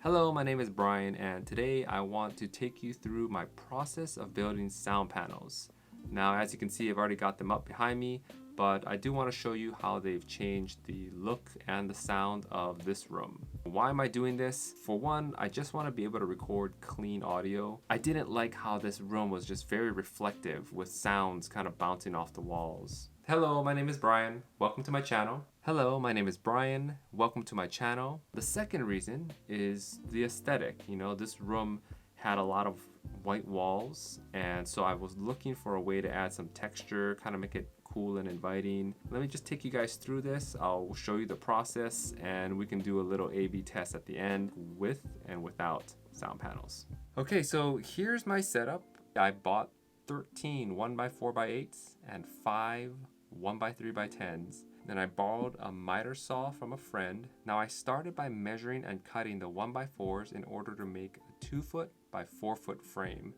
Hello, my name is Brian, and today I want to take you through my process of building sound panels. Now, as you can see, I've already got them up behind me, but I do want to show you how they've changed the look and the sound of this room. Why am I doing this? For one, I just want to be able to record clean audio. I didn't like how this room was just very reflective with sounds kind of bouncing off the walls. Hello, my name is Brian. Welcome to my channel. Hello, my name is Brian. Welcome to my channel. The second reason is the aesthetic. You know, this room had a lot of white walls, and so I was looking for a way to add some texture, kind of make it cool and inviting. Let me just take you guys through this. I'll show you the process, and we can do a little A/B test at the end with and without sound panels. Okay, so here's my setup. I bought 13 1x4x8s and 5 1x3x10s. Then I borrowed a miter saw from a friend. Now I started by measuring and cutting the 1x4s in order to make a 2-foot by 4-foot frame.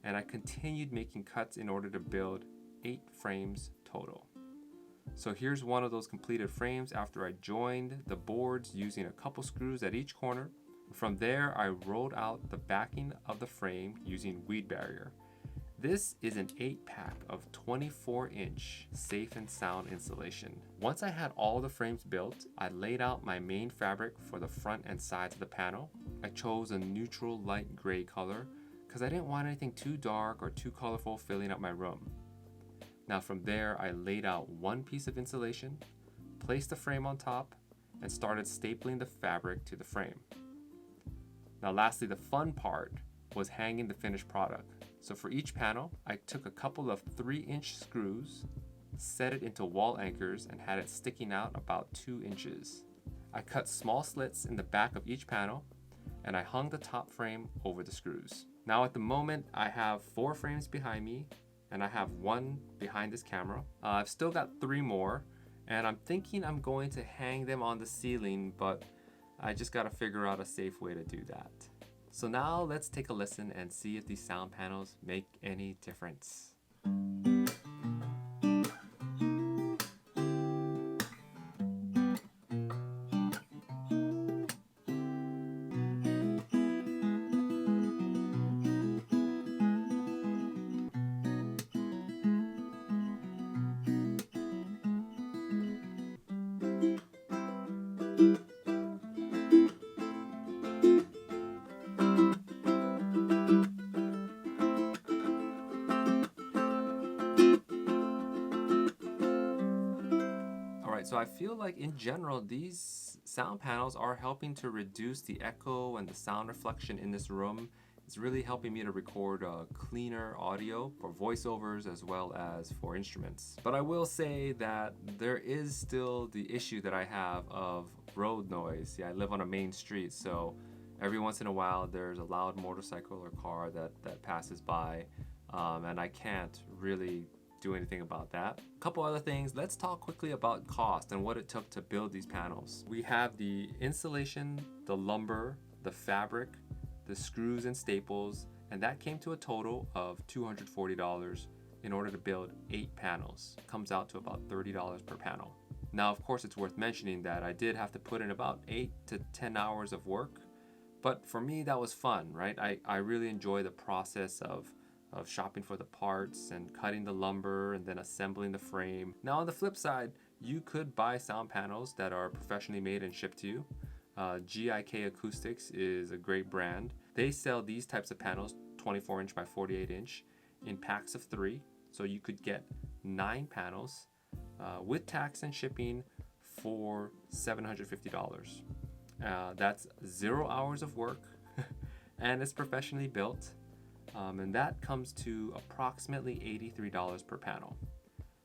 And I continued making cuts in order to build 8 frames total. So here's one of those completed frames after I joined the boards using a couple screws at each corner. From there, I rolled out the backing of the frame using weed barrier. This is an 8-pack of 24-inch safe and sound insulation. Once I had all the frames built, I laid out my main fabric for the front and sides of the panel. I chose a neutral light gray color because I didn't want anything too dark or too colorful filling up my room. Now from there, I laid out one piece of insulation, placed the frame on top, and started stapling the fabric to the frame. Now lastly, the fun part was hanging the finished product. So for each panel, I took a couple of 3-inch screws, set it into wall anchors, and had it sticking out about 2 inches. I cut small slits in the back of each panel, and I hung the top frame over the screws. Now at the moment, I have 4 frames behind me, and I have 1 behind this camera. I've still got 3 more, and I'm thinking I'm going to hang them on the ceiling, but I just gotta figure out a safe way to do that. So now let's take a listen and see if these sound panels make any difference. So I feel like in general, these sound panels are helping to reduce the echo and the sound reflection in this room. It's really helping me to record cleaner audio for voiceovers as well as for instruments. But I will say that there is still the issue that I have of road noise. Yeah, I live on a main street, so every once in a while there's a loud motorcycle or car that passes by, and I can't really do anything about that. A couple other things. Let's talk quickly about cost and what it took to build these panels. We have the insulation, the lumber, the fabric, the screws and staples, and that came to a total of $240 in order to build 8 panels. Comes out to about $30 per panel. Now, of course, it's worth mentioning that I did have to put in about 8 to 10 hours of work, but for me that was fun, right? I really enjoy the process of shopping for the parts and cutting the lumber and then assembling the frame. Now on the flip side, you could buy sound panels that are professionally made and shipped to you. GIK Acoustics is a great brand. They sell these types of panels, 24-inch by 48-inch, in packs of 3. So you could get 9 panels with tax and shipping for $750. That's 0 hours of work and it's professionally built. And that comes to approximately $83 per panel.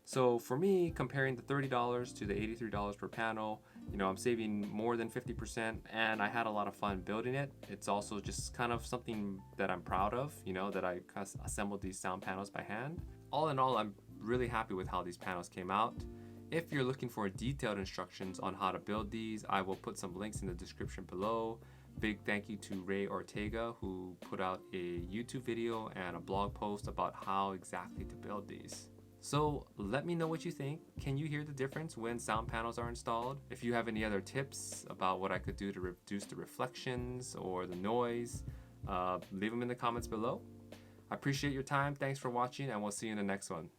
So for me, comparing the $30 to the $83 per panel, you know, I'm saving more than 50%, and I had a lot of fun building it. It's also just kind of something that I'm proud of, you know, that I assembled these sound panels by hand. All in all, I'm really happy with how these panels came out. If you're looking for detailed instructions on how to build these, I will put some links in the description below. Big thank you to Ray Ortega, who put out a YouTube video and a blog post about how exactly to build these. So let me know what you think. Can you hear the difference when sound panels are installed? If you have any other tips about what I could do to reduce the reflections or the noise, leave them in the comments below. I appreciate your time. Thanks for watching, and we'll see you in the next one.